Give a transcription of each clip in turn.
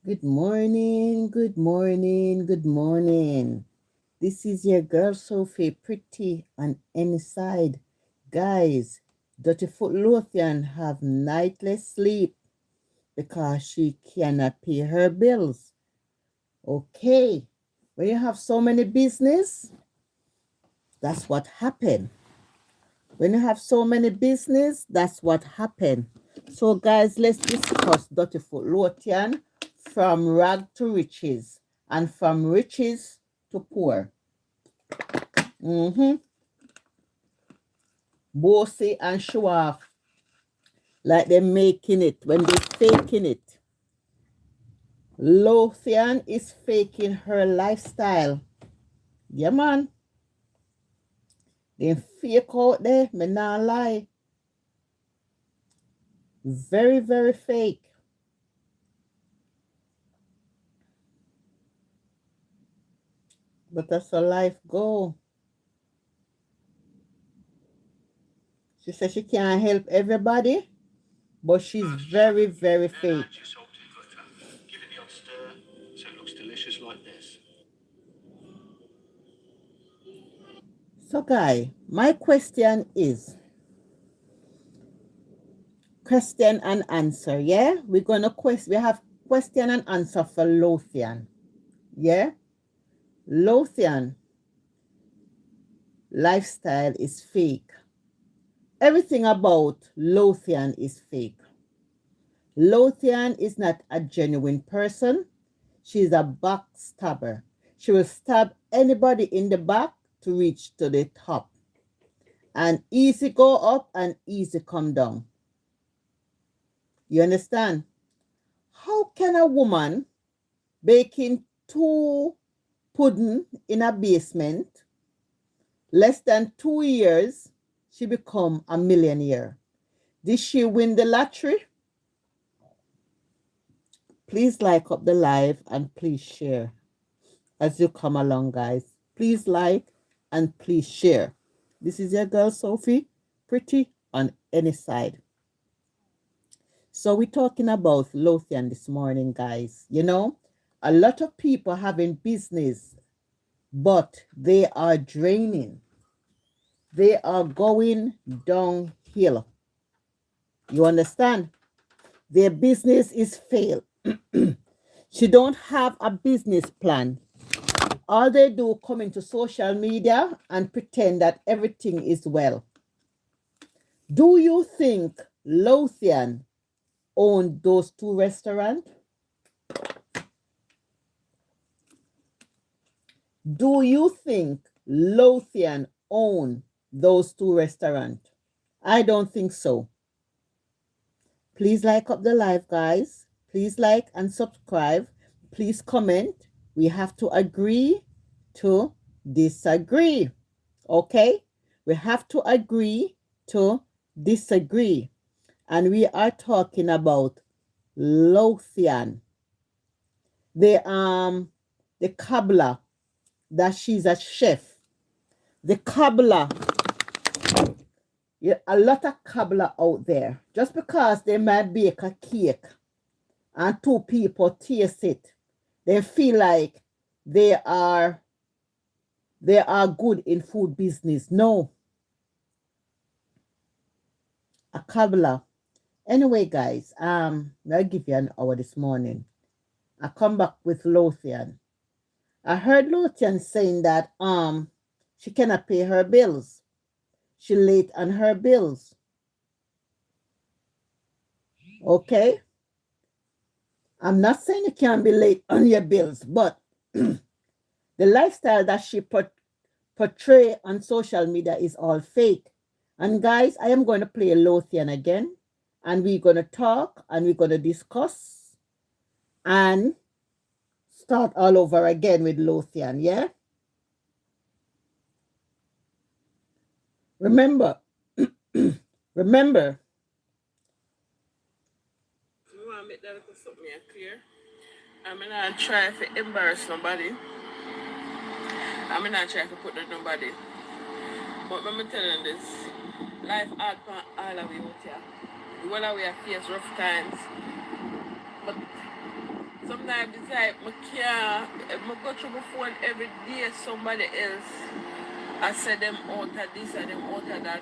Good morning, good morning, good morning. This is your girl Sophie, pretty on any side. Guys, Dirty Foot Lothian have nightless sleep because she cannot pay her bills. Okay, when you have so many business, that's what happened. When you have so many business, that's what happened. So guys, let's discuss Dirty Foot Lothian from rag to riches and from riches to poor. Bossy and show off like they're making it when they're faking it. Lothian is faking her lifestyle. Yeah, man. They fake out there, me not lie. Very, very fake. But that's how life go. She says she can't help everybody, but she's very, very fake. Give it the odd stir so it looks delicious like this. So, guy, my question is question and answer. Yeah, we're gonna we have question and answer for Lothian. Yeah, Lothian lifestyle is fake. Everything about Lothian is fake. Lothian is not a genuine person. She's a backstabber. She will stab anybody in the back to reach to the top. And easy go up and easy come down. You understand? How can a woman baking two pudding in a basement, less than 2 years, she become a millionaire? Did she win the lottery? Please like up the live and please share as you come along, guys. Please like and please share. This is your girl Sophie, pretty on any side. So we're talking about Lothian this morning, guys. You know, a lot of people having business, but they are draining. They are going downhill. You understand? Their business is failed. She don't have a business plan. All they do come into social media and pretend that everything is well. Do you think Lothian owned those two restaurants? Do you think Lothian owned those two restaurants? I don't think so. Please like up the live, guys. Please like and subscribe. Please comment. We have to agree to disagree. Okay? We have to agree to disagree. And we are talking about Lothian. The cobbler, that she's a chef. The cobbler, yeah, a lot of cobbler out there. Just because they might bake a cake and two people taste it, they feel like they are good in food business. No, a cobbler. Anyway, guys, I'll give you an hour this morning. I come back with Lothian. I heard Lothian saying that she cannot pay her bills. She late on her bills. Okay? I'm not saying you can't be late on your bills, but the lifestyle that she portray on social media is all fake. And guys, I am going to play Lothian again, and we're going to talk and we're going to discuss and start all over again with Lothian, yeah? Remember, remember. You want to make that little something clear? I'm not trying to embarrass nobody. I'm not trying to put that nobody. But let me tell you this. Life hard for all of you out here. The one we are face rough times. But Sometimes it's like I can't, I go through my phone every day, somebody else. I said them out of this and them out of that.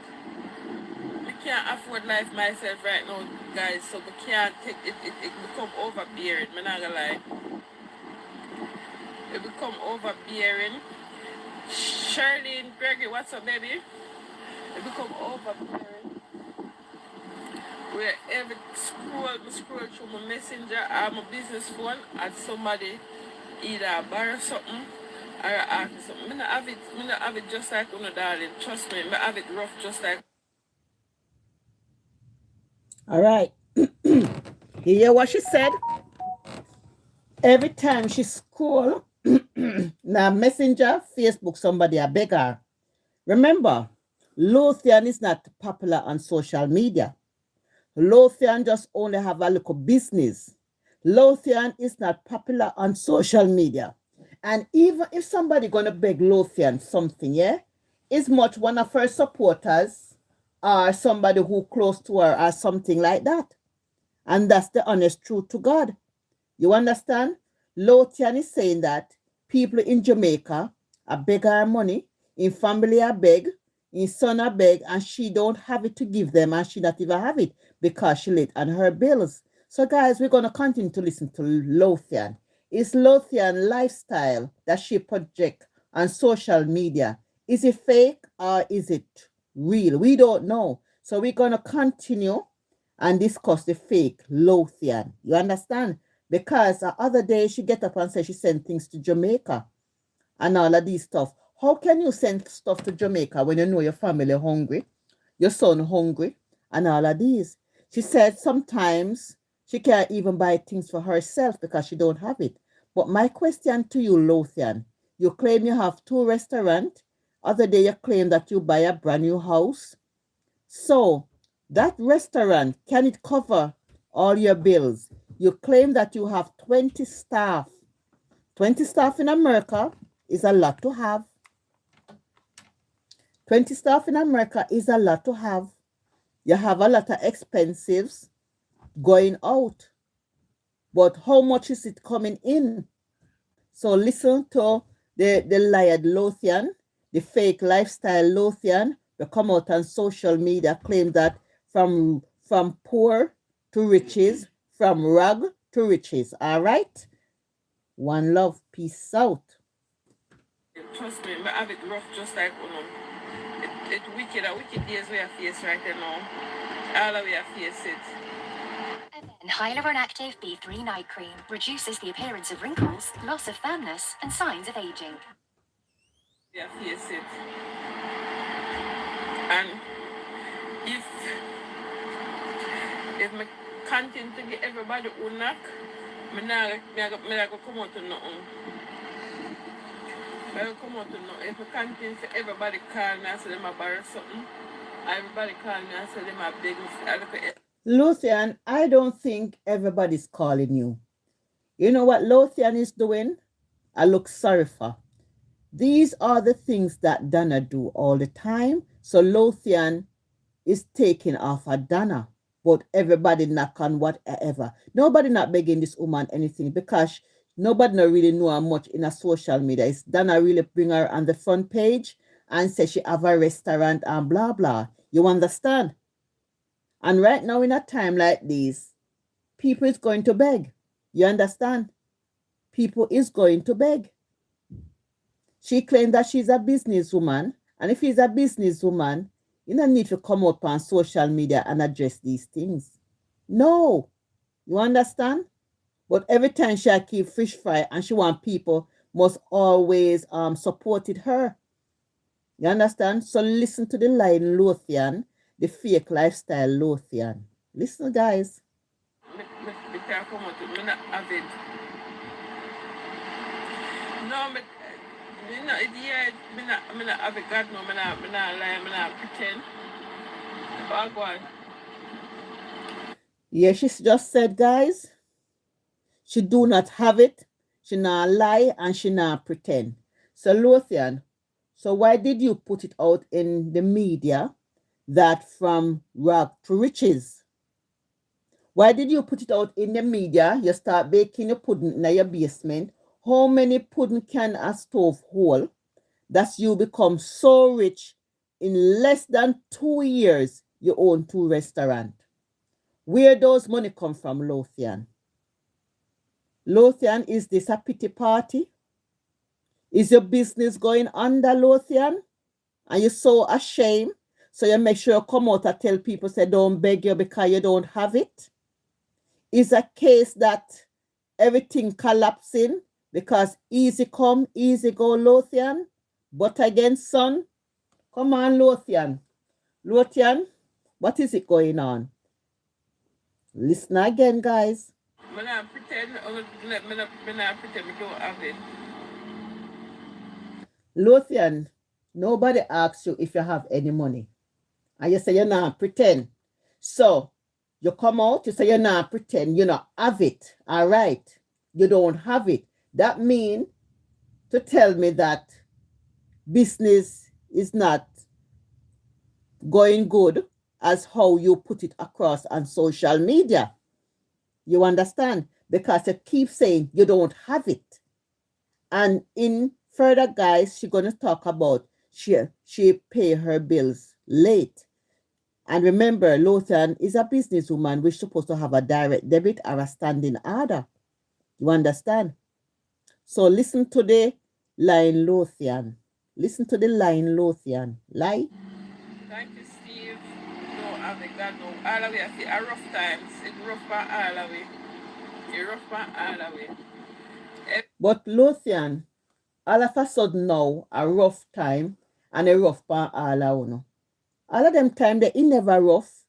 I can't afford life myself right now, guys, so I can't take it, it become overbearing, I'm not gonna lie. It become overbearing. Charlene, Gregory, what's up, baby? It become overbearing. Where every scroll through my messenger or my business phone and somebody either borrow something or ask me something. Me not have it just like una darling. Trust me, I have it rough just like. All right. You hear what she said? Every time she scroll now messenger, Facebook, somebody a beg her. Remember, Lothian is not popular on social media. Lothian just only have a little business. Lothian is not popular on social media. And even if somebody gonna beg Lothian something, yeah, it's much one of her supporters or somebody who close to her or something like that. And that's the honest truth to God. You understand? Lothian is saying that people in Jamaica are beg her money, in family are beg, in son are beg, and she don't have it to give them, and she not even have it because she late on her bills. So guys, we're gonna continue to listen to Lothian. Is Lothian lifestyle that she project on social media, is it fake or is it real? We don't know. So we're gonna continue and discuss the fake Lothian. You understand? Because the other day she get up and say she sent things to Jamaica and all of these stuff. How can you send stuff to Jamaica when you know your family hungry, your son hungry, and all of these? She said sometimes she can't even buy things for herself because she don't have it. But my question to you, Lothian, you claim you have 2 restaurants. Other day you claim that you buy a brand new house. So that restaurant, can it cover all your bills? You claim that you have 20 staff. 20 staff in America is a lot to have. 20 staff in America is a lot to have. You have a lot of expenses going out. But how much is it coming in? So listen to the liar Lothian, the fake lifestyle Lothian, they come out on social media, claim that from poor to riches, from rag to riches. All right? One love, peace out. Trust me, I have it rough just like it wicked, a wicked days we are face right now. All of we are face it. And then Hyaluron Active B3 Night Cream reduces the appearance of wrinkles, loss of firmness, and signs of aging. We are face it. And if me continue to get everybody who knock, me not go come out to nothing. I go come out to nothing. If me continue to everybody call me and say them a borrow something, everybody call me and say them a beg me. I look at Lothian, I don't think everybody's calling you. You know what Lothian is doing? I look sorry for. These are the things that Dana do all the time. So Lothian is taking off a Dana. But everybody knock on whatever. Nobody not begging this woman anything because nobody not really know how much in a social media. It's Dana really bring her on the front page and say she have a restaurant and blah blah. You understand? And right now in a time like this, people is going to beg. You understand? People is going to beg. She claimed that she's a businesswoman. And if she's a businesswoman, you don't need to come up on social media and address these things. No. You understand? But every time she keep fish fry and she want people must always support it her. You understand? So listen to the line Lothian, the fake lifestyle Lothian. Listen, guys. me can't come out to me not have it. No, me not yeah, me not have it. God no, me not lie, me not pretend. But go on. Yeah, she just said, guys, she do not have it. She not lie and she not pretend. So Lothian, so why did you put it out in the media that from rag to riches? Why did you put it out in the media? You start baking your pudding in your basement. How many pudding can a stove hold? That you become so rich in less than 2 years, you own 2 restaurants. Where those money come from, Lothian? Lothian, is this a pity party? Is your business going under, Lothian? And you're so ashamed, so you make sure you come out and tell people, say, don't beg you because you don't have it? Is a case that everything collapsing because easy come, easy go, Lothian? But again, son, come on, Lothian. Lothian, what is it going on? Listen again, guys. I'm not pretend, I'm not pretend we don't have it. Lothian, nobody asks you if you have any money. And you say you're not pretend. So you come out, you say you're not pretend, you not have it. All right. You don't have it. That means to tell me that business is not going good as how you put it across on social media. You understand? Because you keep saying you don't have it. And in further, guys, she's going to talk about she pay her bills late. And remember, Lothian is a businesswoman which is supposed to have a direct debit or a standing order. You understand? So listen to the line, Lothian. Listen to the line, Lothian. Lie. Thank you, Steve. No, have it, God, no. All the way, I see a rough times. It's rough for all the way. It's rough for all the way. But Lothian, all of a sudden now, a rough time and a rough part all of you. All of them time they never rough.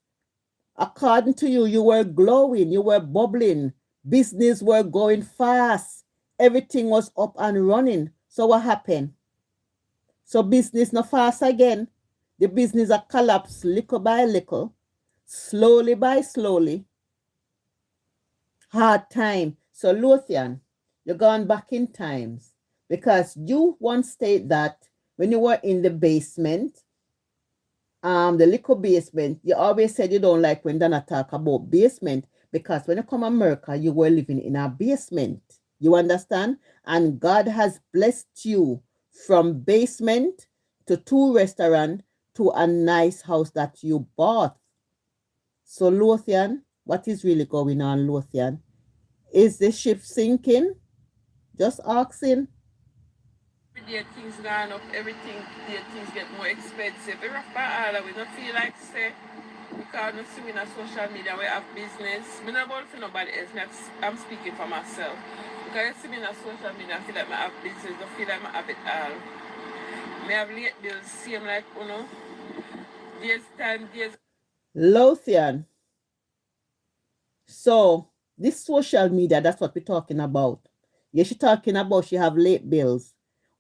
According to you, you were glowing, you were bubbling, business were going fast, everything was up and running. So what happened? So business not fast again. The business a collapse little by little, slowly by slowly. Hard time. So Lothian, you're gone back in times because you once stated that when you were in the basement, the little basement, you always said you don't like when Dana talk about basement because when you come to America, you were living in a basement. You understand? And God has blessed you from basement to 2 restaurants to a nice house that you bought. So Lothian, what is really going on, Lothian? Is the ship sinking? Just asking. Every day things gone up, everything day things get more expensive. Every rough part all we don't feel like say because I see me in social media we have business. Me not about for nobody else. I'm speaking for myself. Because I see me in social media I feel like I have business, I feel like I have it all. Me have late bills, same like days time, days. Lothian. So this social media, that's what we're talking about. Yeah, she's talking about she have late bills.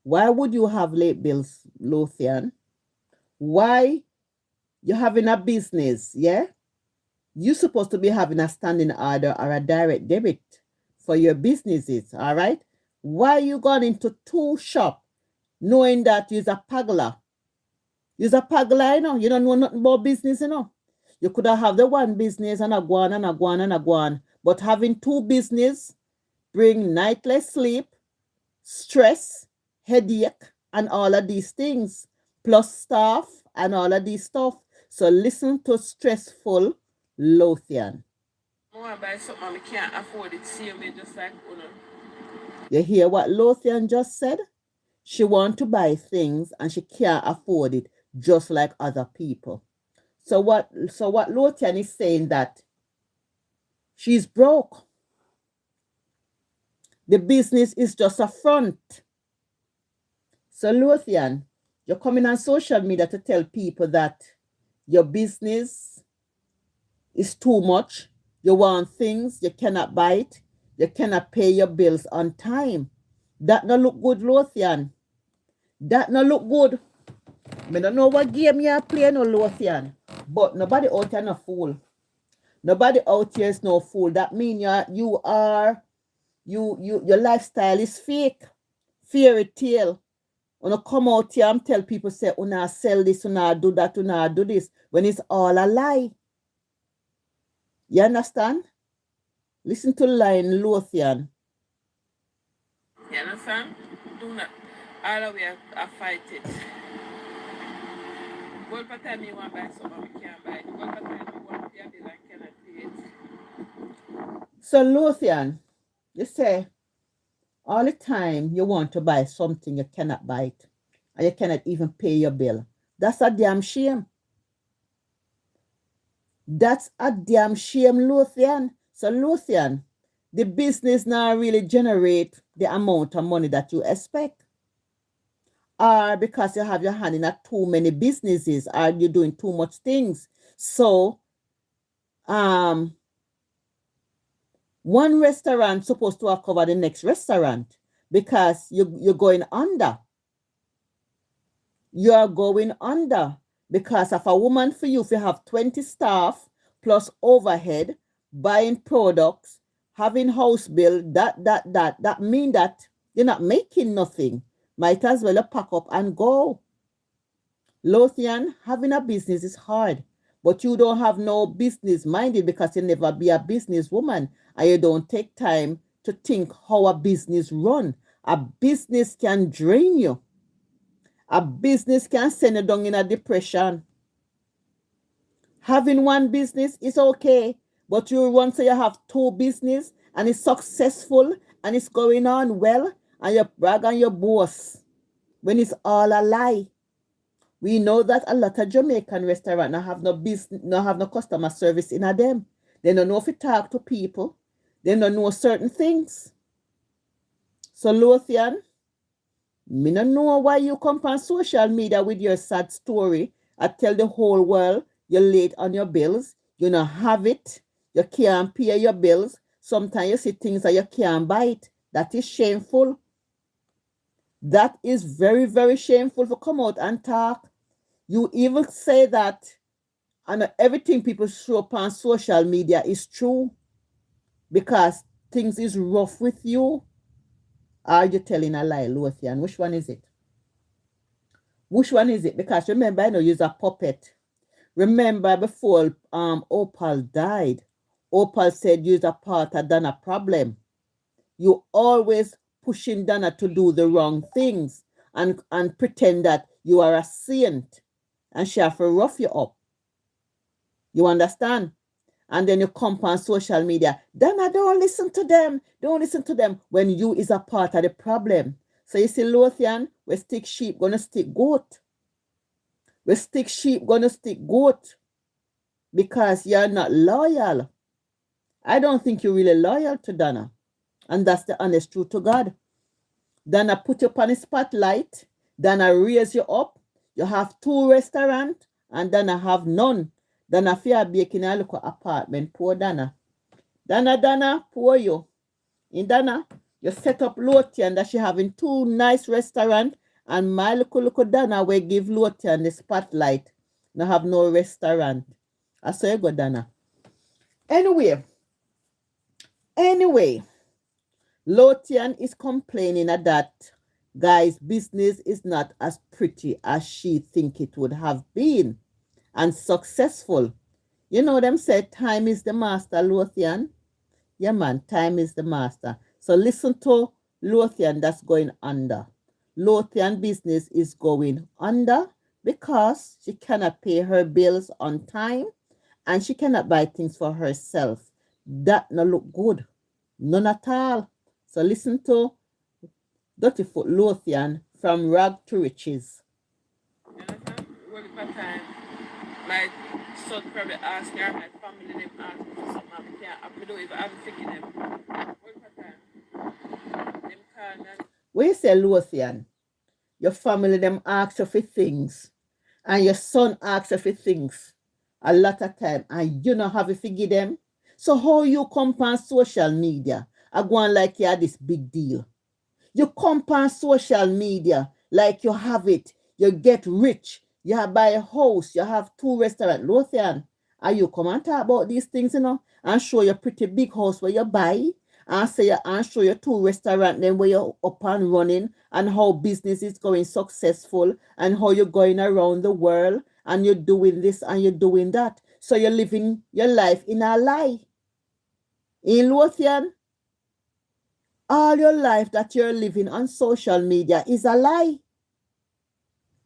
Why would you have late bills, Lothian? Why you having a business, yeah? You're supposed to be having a standing order or a direct debit for your businesses, all right? Why you gone into 2 shops knowing that you're a paggler? You're a paggler, you don't know nothing about business, You could have the one business and a go on and a go on and a go on. But having 2 business bring nightless sleep, stress, headache, and all of these things, plus staff and all of these stuff. So listen to stressful Lothian. I want to buy something and I can't afford it. Same way just like You hear what Lothian just said? She want to buy things and she can't afford it just like other people. So what Lothian is saying that she's broke. The business is just a front. So Lothian, you're coming on social media to tell people that your business is too much. You want things, you cannot buy it. You cannot pay your bills on time. That no look good, Lothian. That no look good. I don't know what game you are playing, no Lothian. But nobody out here no fool. Nobody out here is no fool. That means your lifestyle is fake. Fairy tale. When you come out here and tell people say, una sell this, una do that, una do this, when it's all a lie. You understand? Listen to line Lothian. You understand? Do not. All the way I fight it. What per time you want to buy something, we can't buy it. What per time you want to pay a bill and cannot pay it. So Lothian, you say all the time you want to buy something, you cannot buy it. And you cannot even pay your bill. That's a damn shame. That's a damn shame, Lothian. So Lothian, the business now really generate the amount of money that you expect. Or because you have your hand in too many businesses, or you're doing too much things. So one restaurant supposed to cover the next restaurant because you're going under. You're going under because of a woman for you, if you have 20 staff plus overhead, buying products, having house bill, that mean that you're not making nothing. Might as well pack up and go. Lothian, having a business is hard, but you don't have no business minded because you never be a businesswoman and you don't take time to think how a business run. A business can drain you. A business can send you down in a depression. Having one business is okay, but you want to you have two business and it's successful and it's going on well and you brag on your boss when it's all a lie. We know that a lot of Jamaican restaurants now have no business, no have no customer service in them. They don't know if you talk to people. They don't know certain things. So Lothian, me don't know why you come on social media with your sad story. I tell the whole world you're late on your bills. You don't have it. You can't pay your bills. Sometimes you see things that you can't buy it. That is shameful. That is very, very shameful to come out and talk. You even say that, and everything people show up on social media is true because things is rough with you. Are you telling a lie, Lothian? Which one is it? Which one is it? Because remember, I know you're a puppet. Remember before Opal died, Opal said you're a part of Dana problem. You always pushing Dana to do the wrong things and pretend that you are a saint and she have to rough you up. You understand? And then you come on social media. Dana, don't listen to them. Don't listen to them when you is a part of the problem. So you see, Lothian, we stick sheep, gonna stick goat. We stick sheep, gonna stick goat. Because you're not loyal. I don't think you're really loyal to Dana. And that's the honest truth to God. Dana put you up on the spotlight. Dana raise you up. You have 2 restaurants and Dana have none. Dana fear baking a local apartment. Poor Dana. Dana, poor you. In Dana, you set up Lothian that she having 2 nice restaurants and my local Dana will give Lothian the spotlight. No have no restaurant. I saw you go, Dana. Anyway, Lothian is complaining that guy's business is not as pretty as she think it would have been and successful. You know them said time is the master, Lothian. Yeah, man, time is the master. So listen to Lothian that's going under. Lothian business is going under because she cannot pay her bills on time and she cannot buy things for herself. That no look good. None at all. So listen to Dirty Foot Lothian from Rag to Riches. You understand? Well, per time, my son probably ask me or my family them ask me for something I can't. I don't even have to think them. Well, per time, them call and When you say Lothian, your family them ask you for things and your son asks you for things a lot of time and you don't have to forgive them. So how you come on social media I go on like you had this big deal. You come on social media like you have it. You get rich. You have buy a house. You have 2 restaurants. Lothian, are you come and talk about these things, and show your pretty big house where you buy and say and show your 2 restaurants then where you're up and running and how business is going successful and how you're going around the world and you're doing this and you're doing that. So you're living your life in a lie. In Lothian, all your life that you're living on social media is a lie.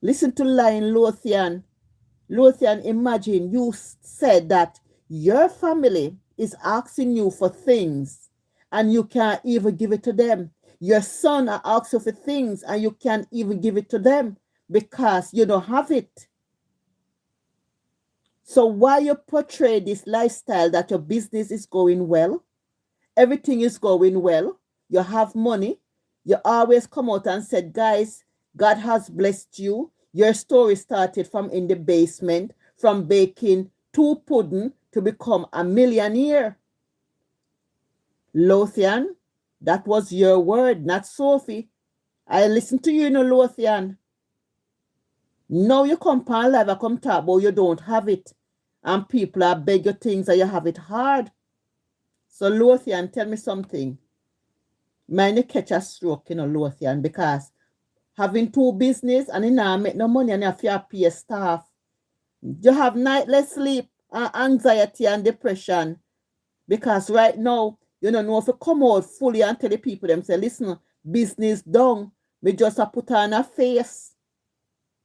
Listen to lie in Lothian. Lothian, imagine you said that your family is asking you for things and you can't even give it to them. Your son are asking for things and you can't even give it to them because you don't have it. So why you portray this lifestyle that your business is going well, everything is going well, you have money, you always come out and said, guys, God has blessed you. Your story started from in the basement, from baking 2 pudding to become a millionaire. Lothian, that was your word, not Sophie. I listen to you, Lothian. Now you come on live, I come talk about you don't have it. And people are beg you things and you have it hard. So Lothian, tell me something. Mind you catch a stroke, Lothian, because having 2 business and you not make no money and you have to pay staff. You have nightless sleep and anxiety and depression. Because right now, you don't know if you come out fully and tell the people them say, listen, business done. Me just a put on a face.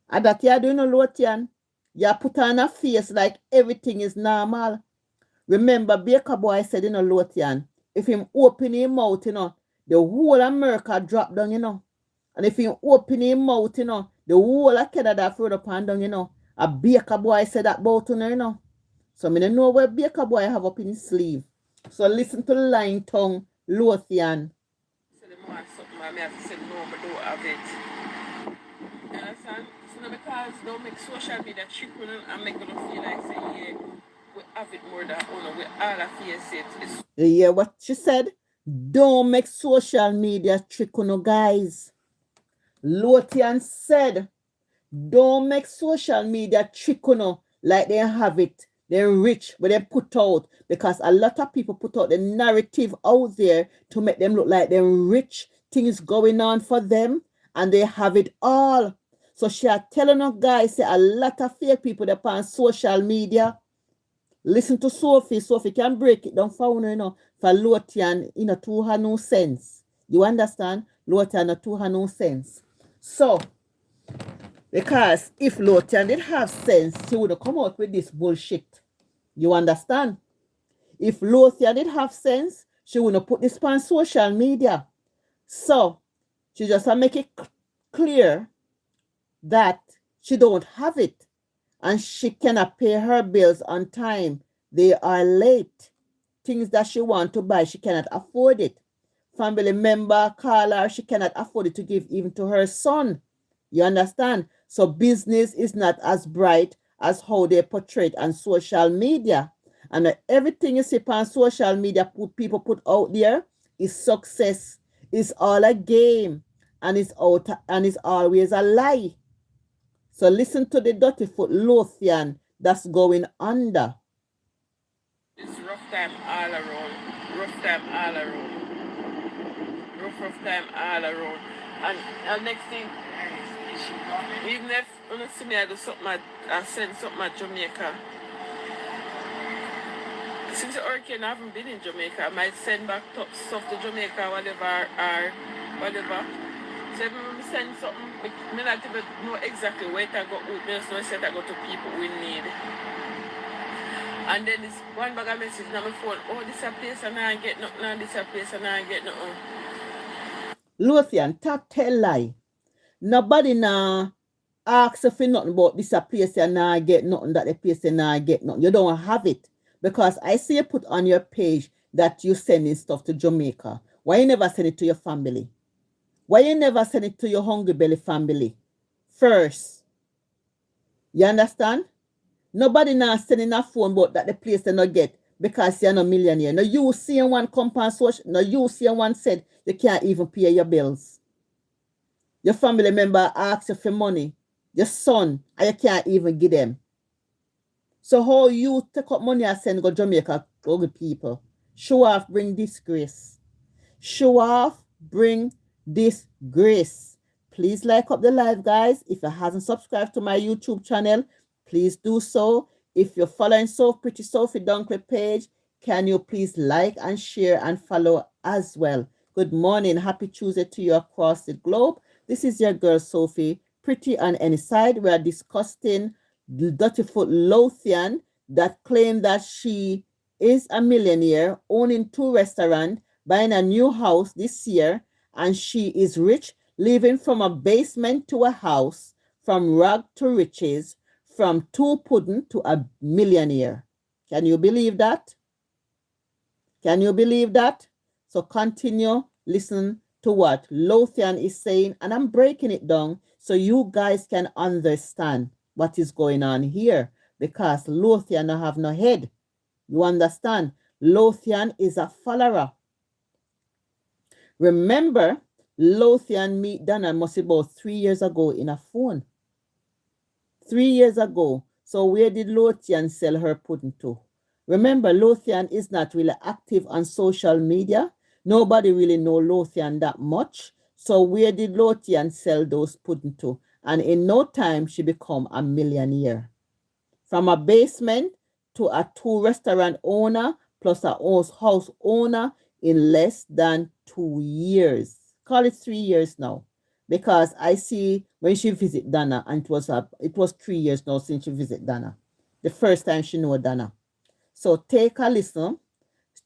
And that you doing, Lothian. You put on a face like everything is normal. Remember, Baker Boy said, Lothian, if him open his mouth, the whole America drop down, And if him open his mouth, the whole of Canada further upon down, A Baker Boy said that about, So I don't know where Baker Boy have up in his sleeve. So listen to the line tongue, Lothian. So the more something I may have to say no, but don't have it. You understand? So because don't make social media trick and make them feel like say, yeah, we have it more than we all have face it. You hear what she said? Don't make social media trick guys. Lothian said, don't make social media trick like they have it. They're rich, but they put out because a lot of people put out the narrative out there to make them look like they're rich, things going on for them, and they have it all. So she are telling us guys, say a lot of fake people that on social media. Listen to Sophie. Sophie can break it down for for Lothian, to her no sense. You understand? Lothian to her no sense. So, because if Lothian did have sense, she would have come out with this bullshit. You understand? If Lothian did have sense, she wouldn't put this on social media. So, she just make it clear that she don't have it and she cannot pay her bills on time. They are late. Things that she want to buy, she cannot afford it. Family member call her, she cannot afford it to give even to her son. You understand? So business is not as bright as how they portray it on social media. And everything you see on social media, people put out there is success. It's all a game. And it's always a lie. So listen to the dirty foot Lothian that's going under. It's rough time all around. Rough time all around. Rough time all around. And next thing, even if you see me I do something, I send something at Jamaica. Since the hurricane, I haven't been in Jamaica. I might send back stuff to Jamaica, whatever, or whatever. So if I send something, I not even know exactly where I go. I just know I go to people we need. And then this one bag of message on my phone, oh, this a place and I get nothing, and this a place and I get nothing. Lothian, talk tell lie. Nobody now asks if you nothing about this a place and I get nothing, that the place and I get nothing. You don't have it. Because I see you put on your page that you sending stuff to Jamaica. Why you never send it to your family? Why you never send it to your Hungry Belly family first? You understand? Nobody now sending a phone about that the place they not get because you're no millionaire. No, you see one compensation. No, you see one said you can't even pay your bills. Your family member asks you for money, your son, and you can't even give them. So how you take up money and send go Jamaica to the people? Show off, bring disgrace. Show off, bring disgrace. Please like up the live, guys. If you haven't subscribed to my YouTube channel, please do so. If you're following Pretty Sophie Dunkley page, Can you please like and share and follow as well? Good morning. Happy Tuesday to you across the globe. This is your girl, Sophie, pretty on any side. We are discussing the Duttyfoot Lothian that claimed that she is a millionaire, owning 2 restaurants, buying a new house this year, and she is rich, living from a basement to a house, from rag to riches, from 2 pudding to a millionaire. Can you believe that? Can you believe that? So continue, listen to what Lothian is saying, and I'm breaking it down so you guys can understand what is going on here, because Lothian don't have no head. You understand? Lothian is a follower. Remember, Lothian meet Dana must be about 3 years ago in a phone. 3 years ago. So where did Lothian sell her pudding to? Remember, Lothian is not really active on social media. Nobody really know Lothian that much. So where did Lothian sell those pudding to? And in no time, she become a millionaire. From a basement to a 2 restaurant owner plus a house owner in less than 2 years. Call it 3 years now. Because I see when she visit Dana, and it was 3 years now since she visit Dana. The first time she know Dana. So take a listen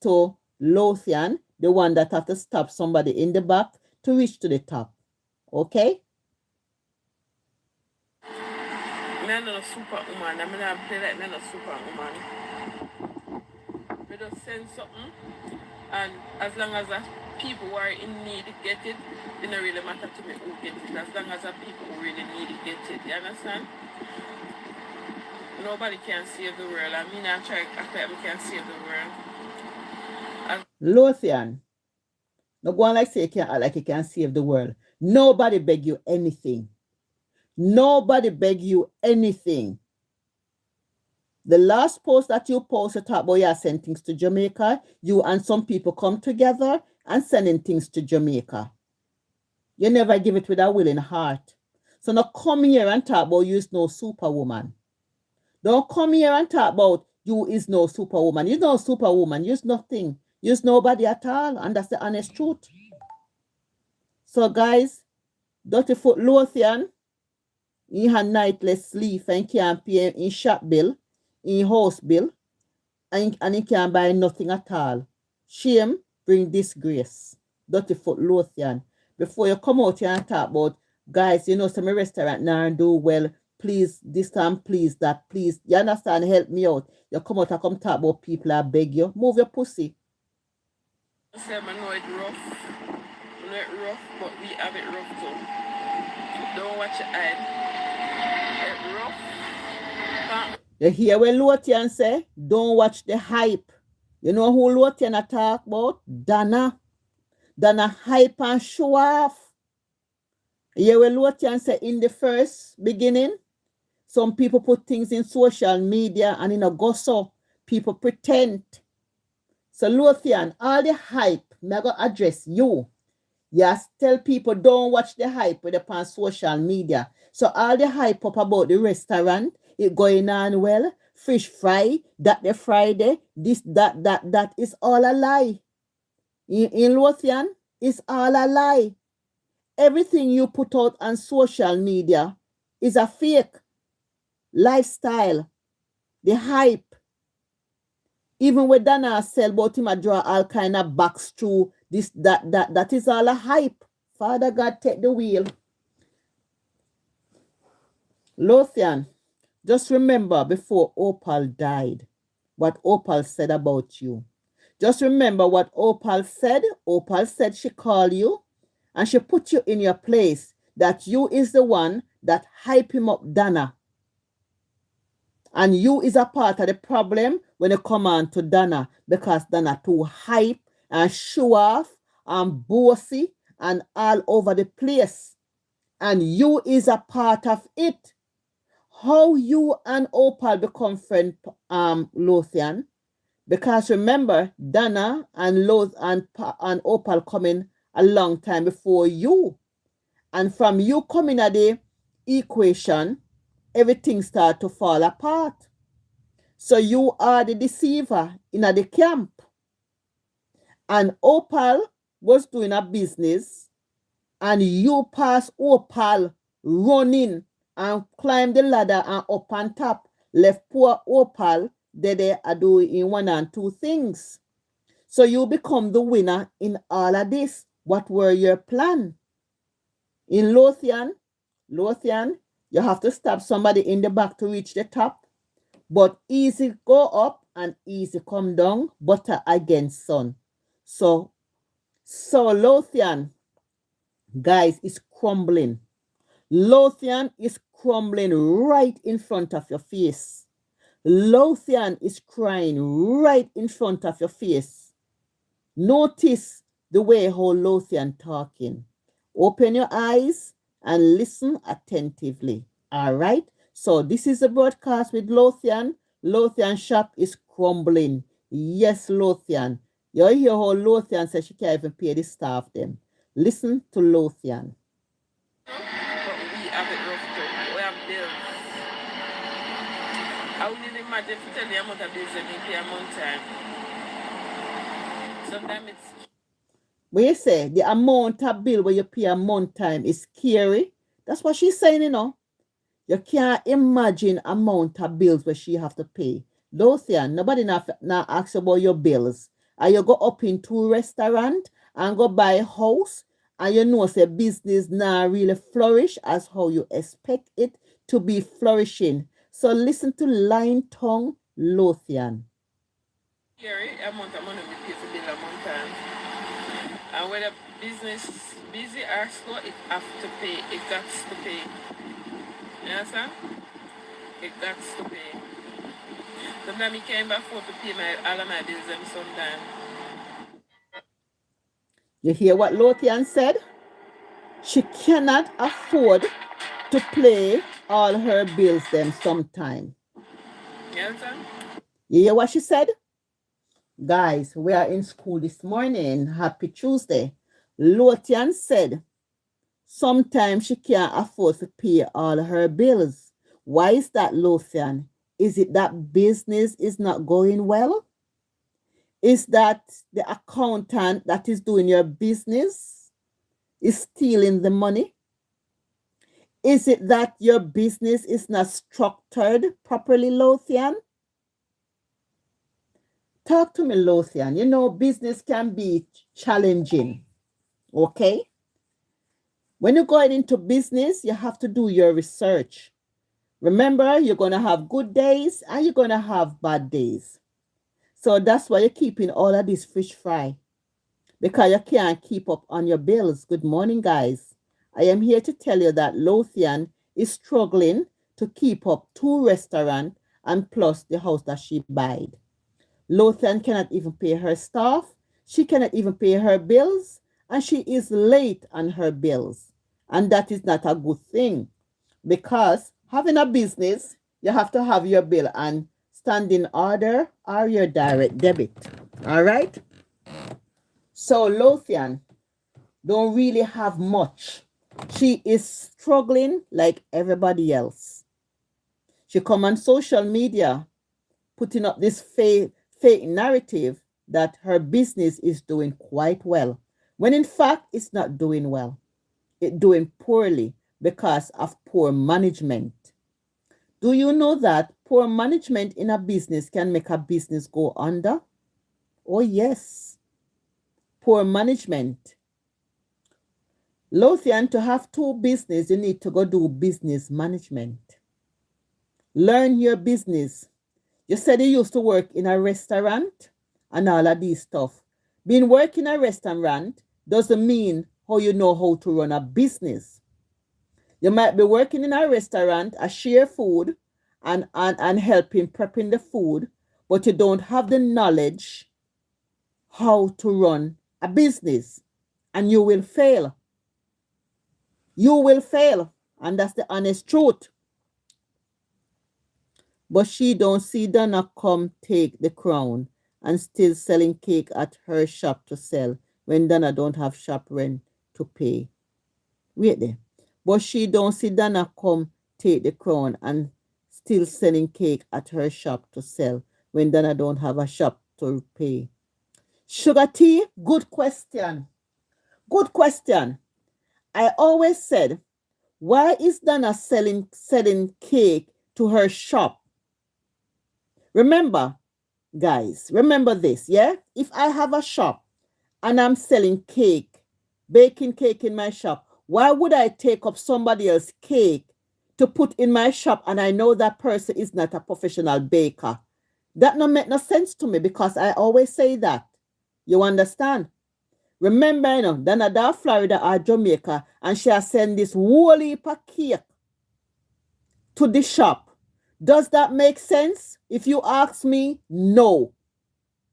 to Lothian, the one that have to stop somebody in the back to reach to the top. Okay? I'm not a superwoman. I'm not play like I'm a superwoman. We just send something, and as long as the people who are in need get it, it don't really matter to me who get it. As long as the people who really need it get it. You understand? Nobody can save the world. I mean, I try act like we can save the world. Lothian, no go on like say you can save the world. Nobody beg you anything. Nobody beg you anything. The last post that you posted talk about you send things to Jamaica, you and some people come together and sending things to Jamaica. You never give it with a willing heart. So now come here and talk about you is no superwoman. Don't come here and talk about you is no superwoman. You're no superwoman. You're nothing. You're nobody at all. And that's the honest truth. So guys, Duttyfoot Lothian, he had nightless sleep and can't pay in shop bill, in house bill, and he can't buy nothing at all. Shame bring disgrace. Duttyfoot Lothian. Before you come out here and talk about, guys, you know, some restaurant now and do well, please this time, please that, please. You understand? Help me out. You come out and come talk about people, I beg you. Move your pussy. I say I know it's rough. I know it's rough, but we have it rough too. Don't watch your eye. It's rough. You hear what Lothian say? Don't watch the hype. You know who Lothian talk about? Dana. Dana hype and show off. You hear what Lothian say in the first beginning? Some people put things in social media and in a gossip. People pretend. So Lothian, all the hype, I'm going to address you. Yes, tell people don't watch the hype with upon social media. So all the hype up about the restaurant, it going on well, fish fry, that the Friday, this, that is all a lie. In Lothian, it's all a lie. Everything you put out on social media is a fake lifestyle. The hype. Even when Dana sell about him, I draw all kind of box through this, that is all a hype. Father God, take the wheel. Lothian, just remember before Opal died, what Opal said about you. Just remember what Opal said. Opal said she called you and she put you in your place, that you is the one that hype him up, Dana. And you is a part of the problem when it come on to Dana, because Dana too hype and show off and bossy and all over the place. And you is a part of it. How you and Opal become friend, Lothian? Because remember, Dana and Opal coming a long time before you. And from you coming at the equation, everything start to fall apart. So you are the deceiver in the camp. And Opal was doing a business, and you pass Opal running and climb the ladder and up on top. Left poor Opal, they are doing one and two things. So you become the winner in all of this. What were your plan? In Lothian, you have to stab somebody in the back to reach the top. But easy go up and easy come down, butter against sun. So Lothian, guys, is crumbling. Lothian is crumbling right in front of your face. Lothian is crying right in front of your face. Notice the way how Lothian talking. Open your eyes and listen attentively. All right? So this is a broadcast with Lothian. Lothian shop is crumbling. Yes, Lothian. You hear how Lothian says she can't even pay the staff them. Listen to Lothian. But we have it rough too. We have bills. I wouldn't imagine to tell you how much bills they pay a month time. Sometimes it's When you say the amount of bill where you pay a month time is scary, that's what she's saying, you know. You can't imagine amount of bills where she have to pay. Lothian, nobody now ask about your bills. And you go up into restaurant and go buy a house, and you know say business now really flourish as how you expect it to be flourishing. So listen to Line Tongue Lothian. scary amount of money we pay for bill a month time. And whether business busy or slow, it have to pay. It got to pay. You understand? It got to pay. Sometimes I can't afford to pay all of my bills them sometimes. You hear what Lothian said? She cannot afford to pay all her bills them sometime. You understand? You hear what she said? Guys, we are in school this morning. Happy Tuesday. Lothian said sometimes she can't afford to pay all her bills. Why is that, Lothian? Is it that business is not going well? Is that the accountant that is doing your business is stealing the money? Is it that your business is not structured properly, Lothian? Talk to me, Lothian. You know, business can be challenging, okay? When you're going into business, you have to do your research. Remember, you're going to have good days and you're going to have bad days. So that's why you're keeping all of this fish fry, because you can't keep up on your bills. Good morning, guys. I am here to tell you that Lothian is struggling to keep up 2 restaurants and plus the house that she bought. Lothian cannot even pay her staff. She cannot even pay her bills, and she is late on her bills. And that is not a good thing, because having a business, you have to have your bill and standing order or your direct debit. All right? So Lothian don't really have much. She is struggling like everybody else. She come on social media putting up this fake narrative that her business is doing quite well, when in fact it's not doing well. It's doing poorly because of poor management. Do you know that poor management in a business can make a business go under? Oh yes, poor management. Lothian, to have 2 business, you need to go do business management. Learn your business. You said you used to work in a restaurant and all of these stuff. Being work in a restaurant doesn't mean how you know how to run a business. You might be working in a restaurant, share food and helping prepping the food, but you don't have the knowledge how to run a business, and you will fail. You will fail, and that's the honest truth. But she don't see Donna come take the crown and still selling cake at her shop to sell when Donna don't have shop rent to pay. Wait there. But she don't see Donna come take the crown and still selling cake at her shop to sell when Dana don't have a shop to pay? Sugar tea, good question. Good question. I always said, why is Dana selling cake to her shop? Remember, guys, remember this, yeah? If I have a shop and I'm selling cake, baking cake in my shop, why would I take up somebody else's cake to put in my shop and I know that person is not a professional baker? That no make no sense to me because I always say that. You understand? Remember, Dana da Florida or Jamaica and she has sent this whole heap of cake to the shop. Does that make sense? If you ask me, no.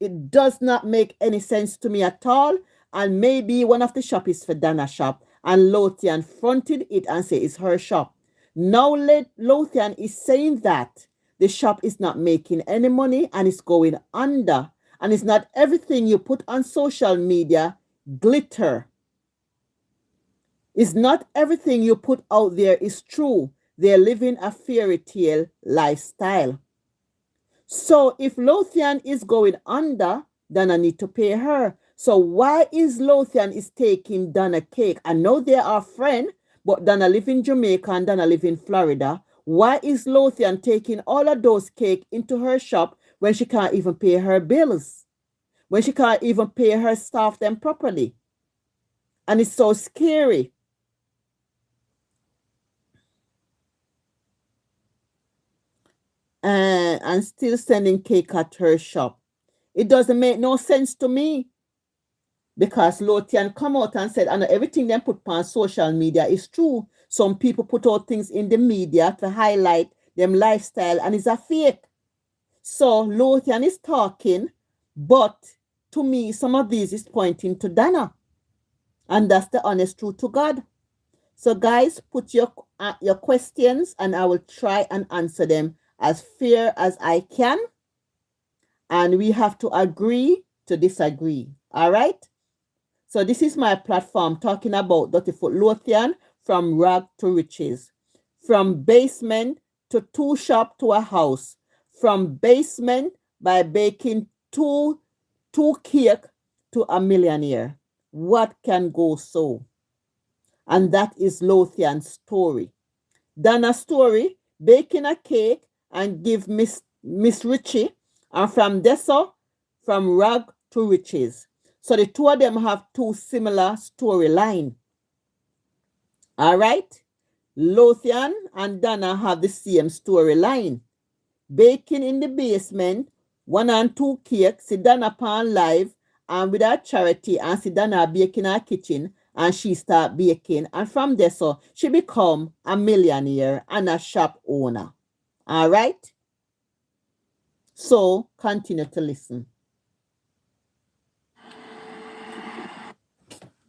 It does not make any sense to me at all. And maybe one of the shop is for Dana's shop. And Lothian fronted it and said it's her shop. Now Lothian is saying that the shop is not making any money and it's going under. And it's not everything you put on social media glitter. It's not everything you put out there is true. They're living a fairy tale lifestyle. So if Lothian is going under, then I need to pay her. So why is Lothian is taking Dana cake? I know they are friends, but Dana live in Jamaica and Dana live in Florida. Why is Lothian taking all of those cake into her shop when she can't even pay her bills? When she can't even pay her staff them properly? And it's so scary. And still sending cake at her shop. It doesn't make no sense to me. Because Lothian come out and said, and everything they put on social media is true. Some people put out things in the media to highlight them lifestyle and it's a fake. So Lothian is talking, but to me, some of these is pointing to Dana. And that's the honest truth to God. So guys, put your questions and I will try and answer them as fair as I can. And we have to agree to disagree. All right? So this is my platform talking about Dirty Foot Lothian from rag to riches. From basement to two shop to a house. From basement by baking two cake to a millionaire. What can go so? And that is Lothian's story. Dana's story, baking a cake and give Miss Richie. And from Deso, from rag to riches. So the two of them have two similar storylines. All right? Lothian and Dana have the same storyline. Baking in the basement, 1 and 2 cakes, see Dana upon live and with her charity and see Dana baking her kitchen and she start baking. And from there, so she become a millionaire and a shop owner. All right? So continue to listen.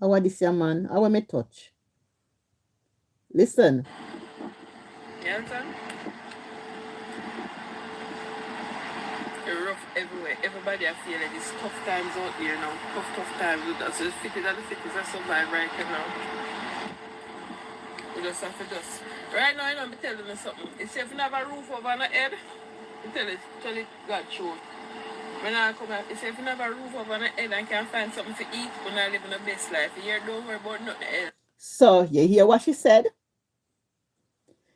How are this, man? How am I touch? Listen. You understand? You're rough everywhere. Everybody I feel like it's tough times out there now. Tough times. So the fittest and the fittest are survive right now. We just have to just. Right now, I'm telling you something. If you have a roof over your head, tell it God truth. When I come out, if you have a roof over your head and can find something to eat, when I live in the best life, you don't worry about nothing else. So, you hear what she said?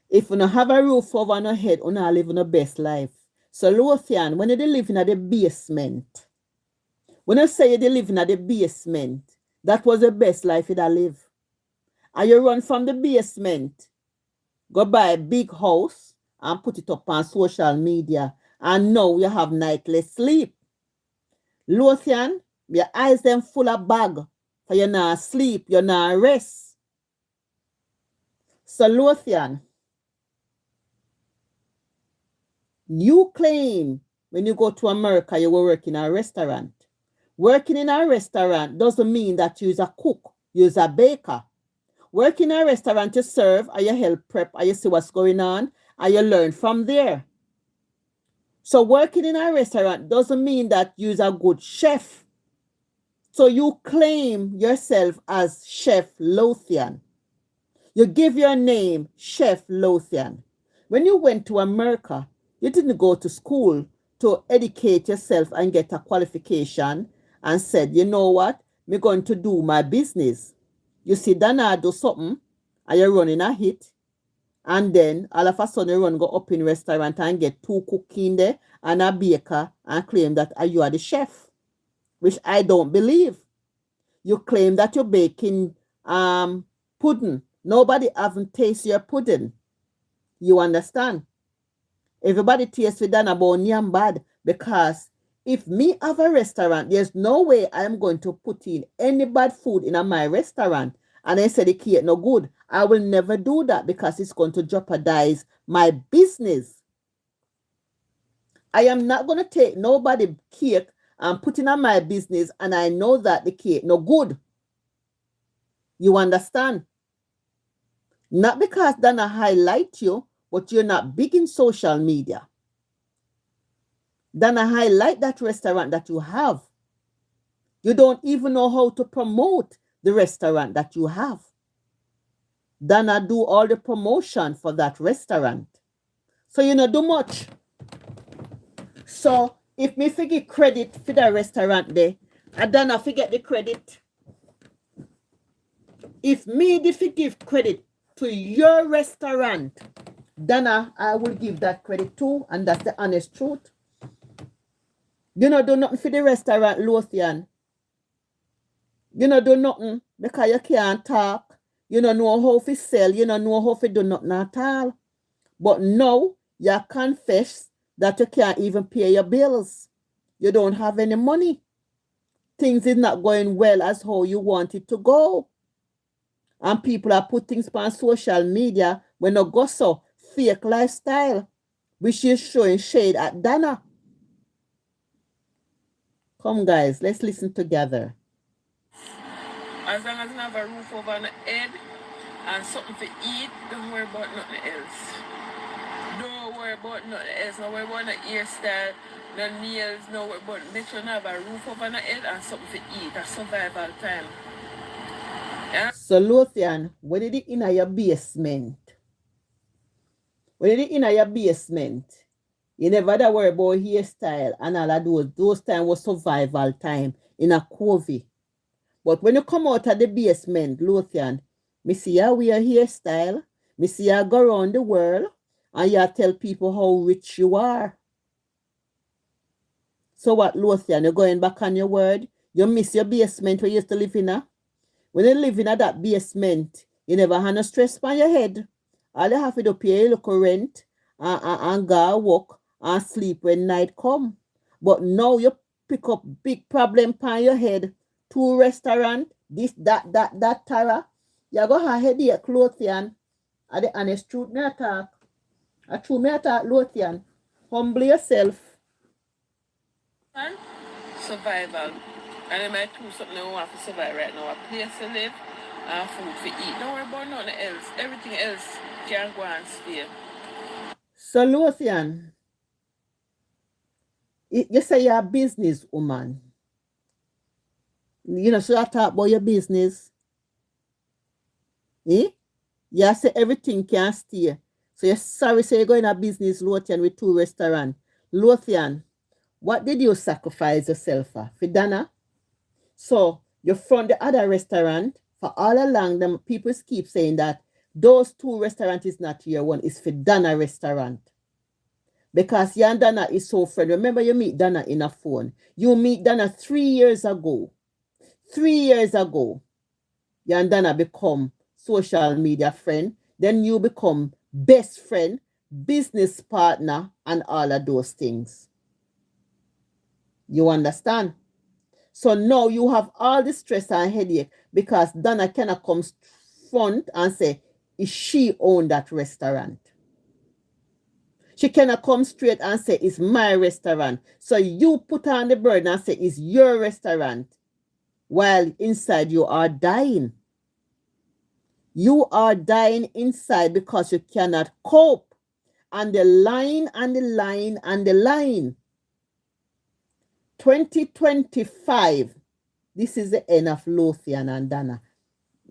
If you don't have a roof over your head, you don't live in the best life. So, Lothian, when you live in the basement, when you say you live in the basement, that was the best life you live. And you run from the basement, go buy a big house and put it up on social media. And now you have nightly sleep. Lothian, your eyes them full of bag. For you not sleep, you not rest. So Lothian, you claim when you go to America you will work in a restaurant. Working in a restaurant doesn't mean that you're a cook, you're a baker. Working in a restaurant you serve, or you help prep, or you see what's going on, and you learn from there. So working in a restaurant doesn't mean that you're a good chef. So you claim yourself as Chef Lothian. You give your name Chef Lothian. When you went to America, you didn't go to school to educate yourself and get a qualification and said, you know what, I'm going to do my business. You see, Dana do something and you're running a hit, and then all of a sudden you run go up in restaurant and get 2 cooks in there and a baker and claim that you are the chef, which I don't believe. You claim that you're baking pudding. Nobody haven't tasted your pudding. You understand? Everybody tastes with Dana about yam bad, because if me have a restaurant, there's no way I'm going to put in any bad food in my restaurant and I say the cake no good. I will never do that because it's going to jeopardize my business. I am not going to take nobody cake and put in my business and I know that the cake no good. You understand? Not because Dana highlight you, but you're not big in social media. Dana highlight that restaurant that you have. You don't even know how to promote the restaurant that you have. Dana do all the promotion for that restaurant. So you know do much. So if me forget credit for the restaurant there, I Dana forget the credit. If me give credit to your restaurant, Dana, I will give that credit too, and that's the honest truth. You know do nothing for the restaurant, Lothian. You know do nothing because you can't talk. You don't know how to sell. You don't know how to do nothing at all. But now you confess that you can't even pay your bills. You don't have any money. Things is not going well as how you want it to go. And people are putting things on social media when they go so fake lifestyle, which is showing shade at Dana. Come guys, let's listen together. As long as you have a roof over the head and something to eat, don't worry about nothing else. Don't worry about nothing else. Don't worry about the hairstyle, the nails, no worry about. Make sure you have a roof over the head and something to eat. That's survival time. Yeah? So Lothian, when did it in your basement? When did it in your basement? You never da worry about hairstyle and all of those. Those time was survival time in a COVID. But when you come out of the basement, Lothian, me see you wear hairstyle, me see you go around the world, and you tell people how rich you are. So what, Lothian, you're going back on your word? You miss your basement where you used to live in? When you live in that basement, you never had no stress on your head. All you have to do pay a little rent and go work and sleep when night come. But now you pick up big problem on your head. 2 restaurant, this, that, Tara. You go have headache, Lothian. At the honest truth, me attack. A true me attack, Lothian. Humble yourself. And survival. And I might do something I want to survive right now. A place to live and food to eat. Don't worry about nothing else. Everything else can go and stay. So, Lothian, you say you're a business woman. You know, should I talk about your business? Eh? You say everything can stay. So you're sorry, say you're going to business, Lothian, with 2 restaurants. Lothian, what did you sacrifice yourself for? For Dana? So you front the other restaurant for all along. Them people keep saying that those 2 restaurants is not your one, it's for Dana restaurant. Because you and Dana is so friend. Remember you meet Dana in a phone. You meet Dana 3 years ago. 3 years ago. You and Dana become social media friend. Then you become best friend, business partner, and all of those things. You understand? So now you have all the stress and headache because Dana cannot come front and say, is she own that restaurant? She cannot come straight and say, it's my restaurant. So you put on the burden and say, it's your restaurant. While inside you are dying. You are dying inside because you cannot cope. And the line and the line and the line. 2025, this is the end of Lothian and Dana.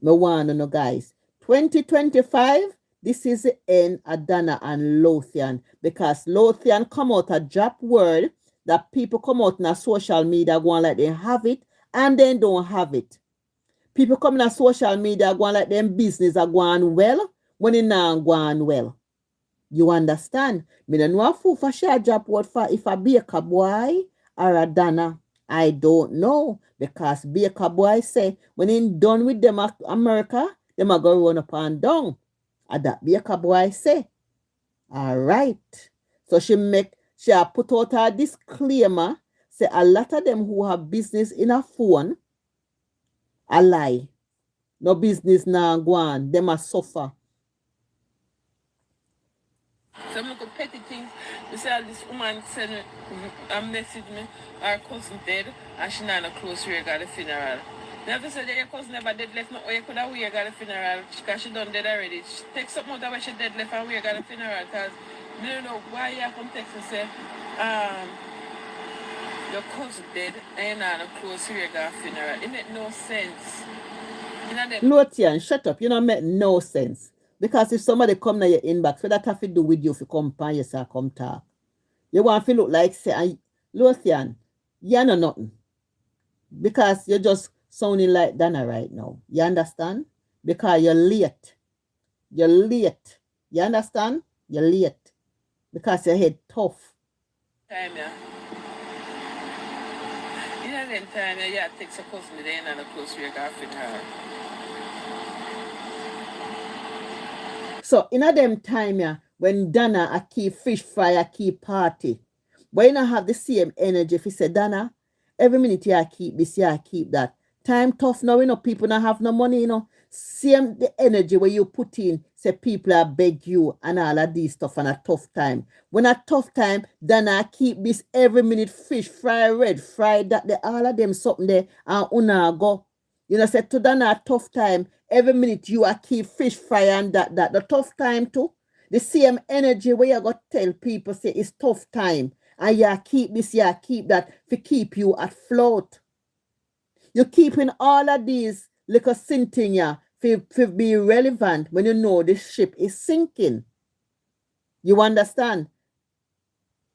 Me want to know, guys. 2025, this is the end of Dana and Lothian, because Lothian come out a drop word that people come out in a social media going like they have it and then don't have it. People come in a social media going like them business are going well when it not going well. You understand? Me no know a fool for share drop word for if a baker boy or a Dana. I don't know, because baker boy say when he done with them America, them a go run up and down. And that baker boy say. All right. So she a put out a disclaimer, say a lot of them who have business in a phone a lie. No business now go on. Them a suffer. Some little petty things. You see how this woman send me a message me, her cousin dead, and she not a close where got the funeral. Never said that your cousin never dead left, no, or you could have where got the funeral, because she done dead already. She take something out of where she dead left and where got the funeral, because you don't know why you come text and say, your cousin dead, and you're not a close where got a funeral. It make no sense. You know them. Lothian, shut up. You know, make no sense. Because if somebody come to your inbox, what that have to do with you if you come pan yourself, come talk. You want to look like, say, Lothian, you know nothing. Because you're just sounding like Dana right now. You understand? Because you're late. You're late. You understand? You're late. Because your head tough. Time, yeah. You know them time, yeah, take some cousin today and a close where got a funeral. So in a them time, yeah, when Dana a keep fish fry, a keep party, but you not have the same energy if you say, Dana, every minute you keep this, you keep that. Time tough now, you know, people not have no money, you know. Same the energy where you put in, say people are beg you and all of these stuff and a tough time. When a tough time, Dana keep this every minute fish fry red, fry that, the all of them something there and una go. You know, say to Dana a tough time, every minute you are keep fish fry and that. The tough time too. The same energy where you got tell people say it's tough time. And you keep this, you keep that to keep you afloat. You're keeping all of these little sinking ya to be relevant when you know the ship is sinking. You understand?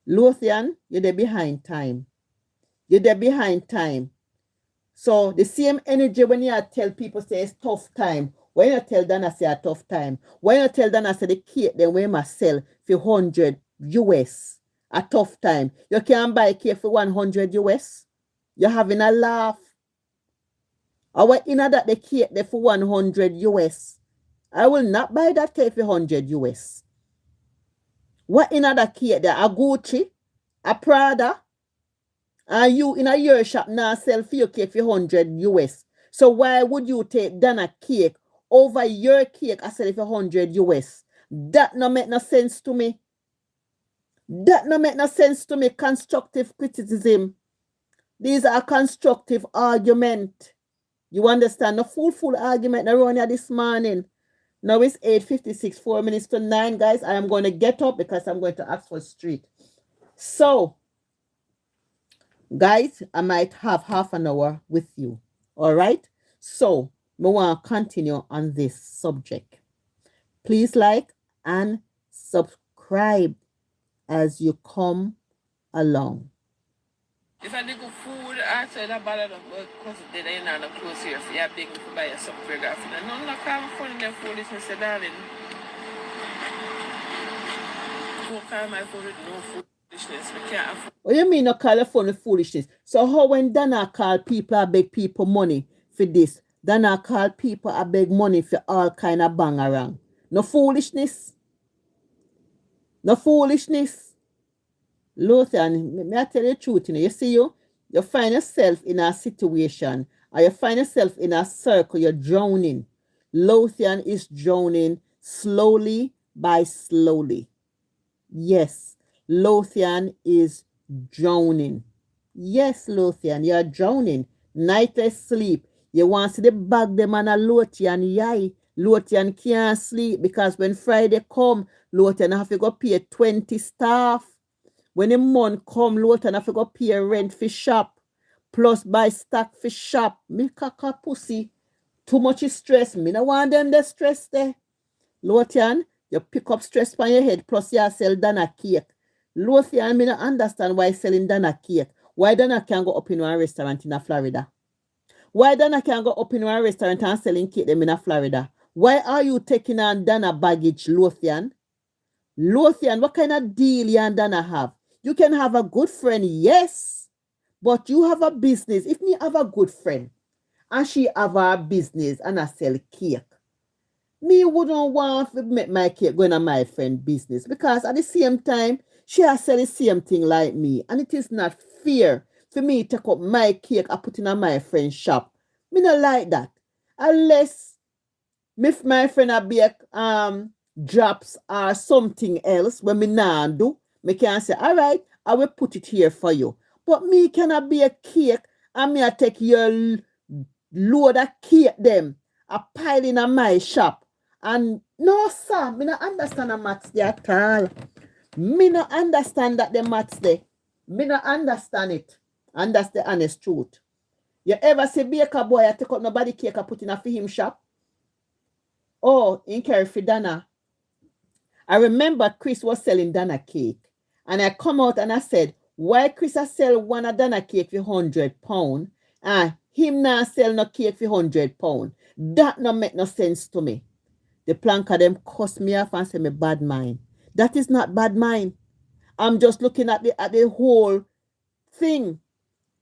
Lothian, you're there behind time. You're there behind time. So the same energy when you tell people say it's tough time. When you tell Dana say a tough time. When you tell Dana say the cake then we must sell for 100 US. A tough time. You can't buy a cake for 100 US. You're having a laugh. Or in that the cake there for 100 US. I will not buy that cake for 100 US. What in that cake there? A Gucci? A Prada? And you in a year shop now sell for your cake for 100 US. So why would you take Dana cake over your cake and sell it for 100 US? That no make no sense to me. That no make no sense to me. Constructive criticism. These are constructive argument. You understand? No full argument around here this morning. Now it's 8:56, 4 minutes to 9, guys. I am going to get up because I'm going to ask for street. So, guys, I might have half an hour with you. All right? So, we want to continue on this subject. Please like and subscribe as you come along. If I dig food, I said that bad enough because they ain't not close here. So you're begging to buy some paragraph. No, not come phone in their foolishness, darling. Don't call my phone with no foolishness. We can't afford. What you mean no call your phone with foolishness? So how when Dana call people, I beg people money for this. Dana call people, I beg money for all kind of bang around. No foolishness. No foolishness. Lothian, may I tell you the truth, you see you find yourself in a situation or you find yourself in a circle, you're drowning. Lothian is drowning slowly by slowly. Yes, Lothian is drowning. Yes, Lothian, you're drowning. Nightless sleep. You want to see the bag them on a Lothian, yai. Lothian can't sleep because when Friday come, Lothian have to go pay 20 staff. When the month come, Lothian have to go pay rent for shop. Plus buy stock for shop. Me kaka pussy. Too much stress. Me no want them the stress there. Lothian, You pick up stress on your head, plus you sell Dana cake. Lothian, me not understand why selling Dana cake. Why Dana can go up in one restaurant in Florida? Why Dana can go up in one restaurant and selling cake them in Florida? Why are you taking on Dana baggage, Lothian? Lothian, what kind of deal you and Dana have? You can have a good friend, yes, but you have a business. If me have a good friend and she have a business and I sell cake, me wouldn't want to make my cake going on my friend business because at the same time, she has sell the same thing like me. And it is not fair for me to take up my cake and put in my friend's shop. Me not like that. Unless if my friend a bake drops or something else when me nah do, me can say, all right, I will put it here for you. But me cannot be a cake and me a take your load of cake them a pile in my shop. And no, sir, me not understand the maths there at all. Me not understand that the maths there. Me not understand it. And that's the honest truth. You ever see baker boy I take out nobody cake and put in a for him shop? Oh, in Carefree Dana. I remember Chris was selling Dana cake. And I come out and I said, why Chris a sell one of Dana cake for £100 and him not sell no cake for £100? That no make no sense to me. The planker them cuss me off and say me bad mind. That is not bad mind. I'm just looking at the whole thing.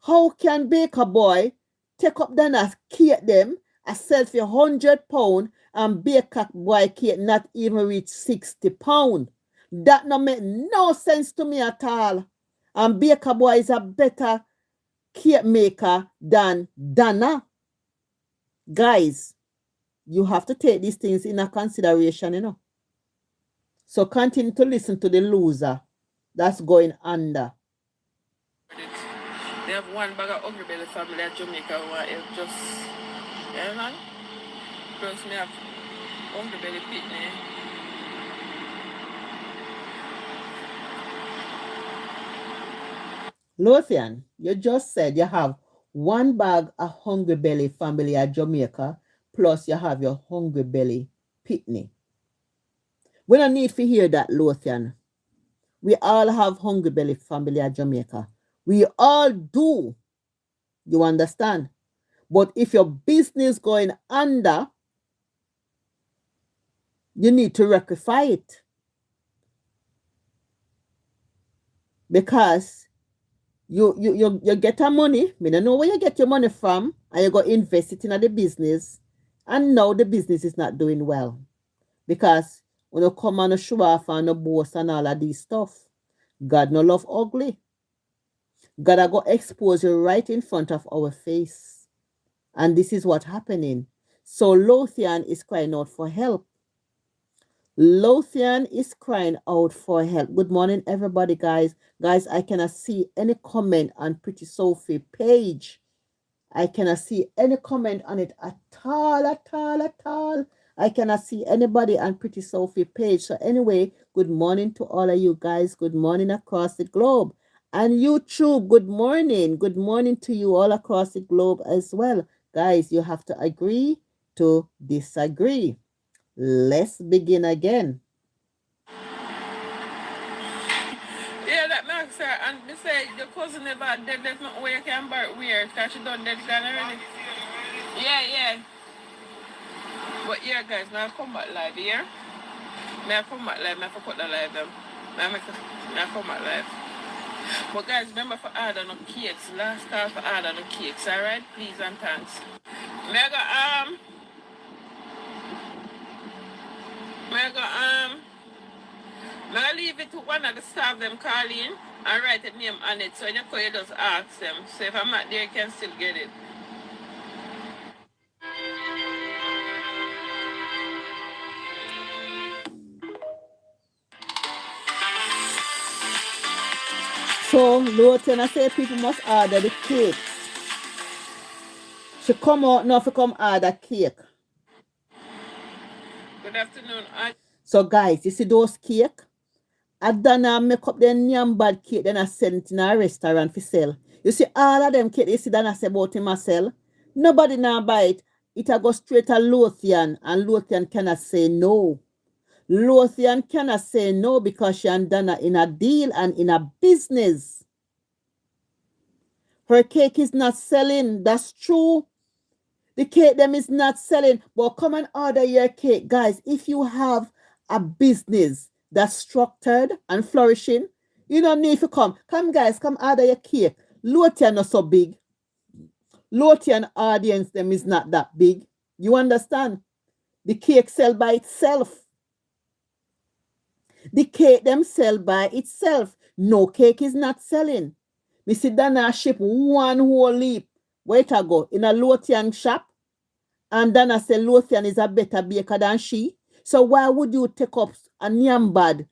How can baker boy take up Dana's cake them a sell for £100 and baker boy cake not even reach £60? That no make no sense to me at all. And baker boy is a better cake maker than Dana. Guys, you have to take these things in a consideration, you know. So continue to listen to the loser that's going under. They have one bag of Hungry Belly family at Jamaica who are just, you know? Plus me have Hungry Belly Pitney. Lothian, you just said you have one bag of Hungry Belly family at Jamaica, plus you have your Hungry Belly Pitney. We don't need to hear that, Lothian. We all have Hungry Belly family at Jamaica. We all do. You understand? But if your business going under, you need to rectify it. Because you get your money, me don't know where you get your money from, and you go invest it in the business, and now the business is not doing well. Because when you come on a show off and a boast and all of these stuff, God no love ugly. God I go expose you right in front of our face. And this is what's happening. So Lothian is crying out for help. Lothian is crying out for help. Good morning, everybody, guys. Guys, I cannot see any comment on Pretty Sophie page. I cannot see any comment on it at all, at all, at all. I cannot see anybody on Pretty Sophie page. So anyway, good morning to all of you guys. Good morning across the globe. And YouTube, good morning. Good morning to you all across the globe as well. Guys, you have to agree to disagree. Let's begin again. Yeah, that makes sense. And they say your cousin never dead. There's no way you can bury weird because she done dead kind already. Yeah. But yeah, guys, now I come back live here. May I come back live? May I cut the live them? May I come back live? But guys, remember for order no cakes. Last call for order no cakes, alright? Please and thanks. May I leave it to one of the staff them call in and write a name on it so when you call you just ask them. So if I'm not there you can still get it. So Lothian say people must order the cake. She come out now to come order cake. Good afternoon. So guys, you see those cake? I done make up the nyam bad cake, then I send it in a restaurant for sell. You see all of them cake you see that I say about him sell. Nobody now buy it. It a go straight to Lothian, and Lothian cannot say no. Lothian cannot say no because she and Dana in a deal and in a business. Her cake is not selling. That's true. The cake them is not selling. But come and order your cake. Guys, if you have a business that's structured and flourishing, you don't need to come. Come guys, come order your cake. Lothian not so big. Lothian audience them is not that big. You understand? The cake sell by itself. The cake them sell by itself. No cake is not selling. Me sit down and ship one whole leaf. Wait a go in a Lothian shop, and then I say Lothian is a better baker than she. So why would you take up a nyambad,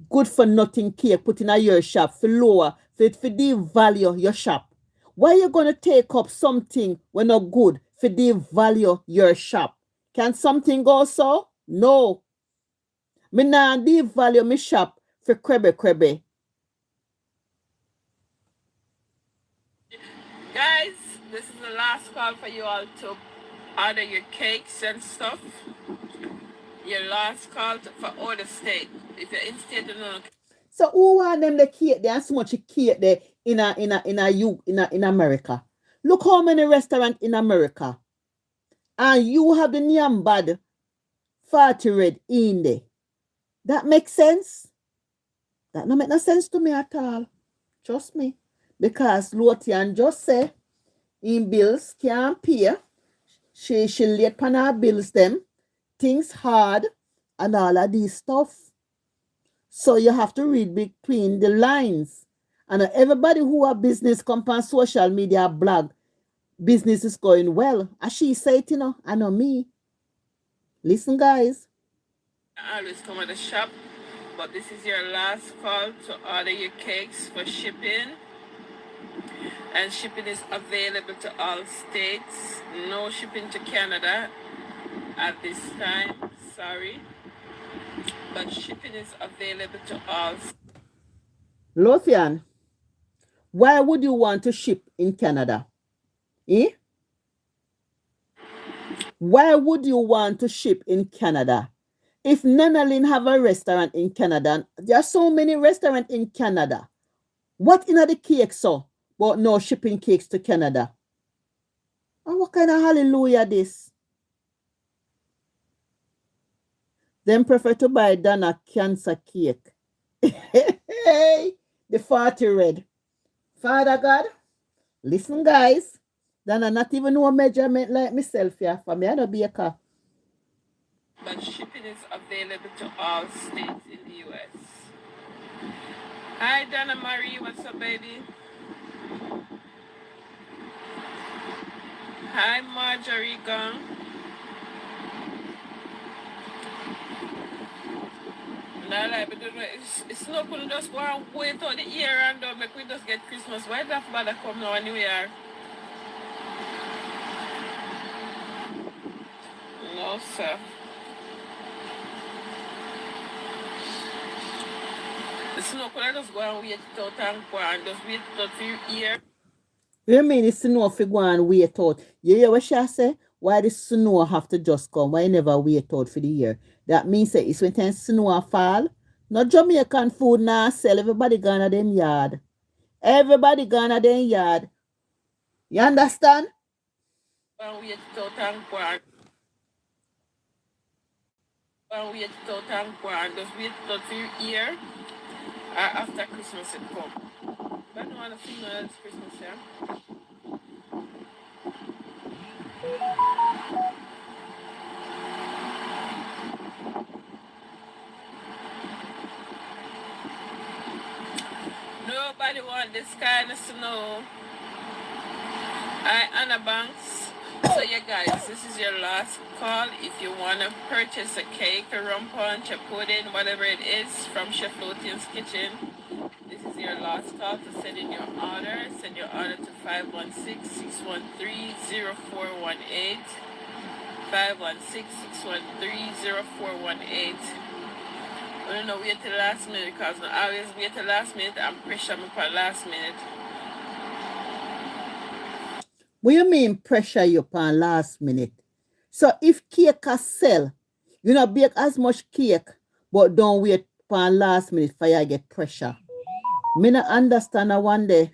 good for nothing cake, put in a your shop for lower, for devalue your shop? Why you gonna take up something when not good for devalue your shop? Can something go so? No. Me nah devalue my shop for crebe. Guys, this is the last call for you all to order your cakes and stuff. Your last call for order state. If you're in state, you know. So who want them the cake there and so much cake there in America? Look how many restaurants in America. And you have the nyambad 40 red in there. That makes sense? That don't make no sense to me at all. Trust me. Because Lothian just say in bills can't pay. She late pan her bills them. Things hard and all of these stuff. So you have to read between the lines. And everybody who have business come on social media blog, business is going well. As she said, you know, I know me. Listen, guys. I always come at the shop, but this is your last call to order your cakes for shipping. And shipping is available to all states. No shipping to Canada at this time. Sorry. But shipping is available to all. Lothian, why would you want to ship in Canada? Eh? Why would you want to ship in Canada? If Nanalyn have a restaurant in Canada, there are so many restaurants in Canada. What in the cake so? But no shipping cakes to Canada. And what kind of hallelujah this? Them prefer to buy than a cancer cake. Hey, the 40 red. Father God, listen guys. Then I not even know a measurement like myself here. For me, I don't be a car. But shipping is available to all states in the US. Hi Donna Marie, what's up baby? Hi Marjorie Gong. Nah, like, but it's not gonna just go and wait all the year and make we just get Christmas. Why that bother come now and New Year? No, sir. It's not gonna just go and wait it out and go and just wait it out for your ear. You mean it's snow if you go and wait out? You hear what she say? Why the snow have to just come? Why never wait out for the year? That means that it's when time snow fall. Not Jamaican food now sell. Everybody gonna them yard. Everybody gonna them yard. You understand? And wait it out and go and wait it out and go and just wait it out for your ear. After Christmas it come. But I don't want to see no else Christmas, yeah? Nobody want this kind of snow. Hi, Anna Banks. So yeah guys, this is your last call. If you want to purchase a cake, a rum punch, a pudding, whatever it is from Chef Lothian's Kitchen, this is your last call to send in your order. Send your order to 516-613-0418. 516-613-0418. I don't know, wait till last minute because I always wait till last minute and pressure me for last minute. What you mean pressure you upon last minute? So if cake a sell, You know, bake as much cake, but don't wait for last minute for you get pressure. Me not understand one day.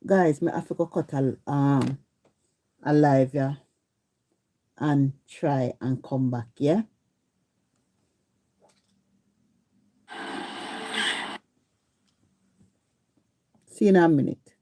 Guys, me have to go cut a live, yeah, and try and come back, yeah. See you in a minute.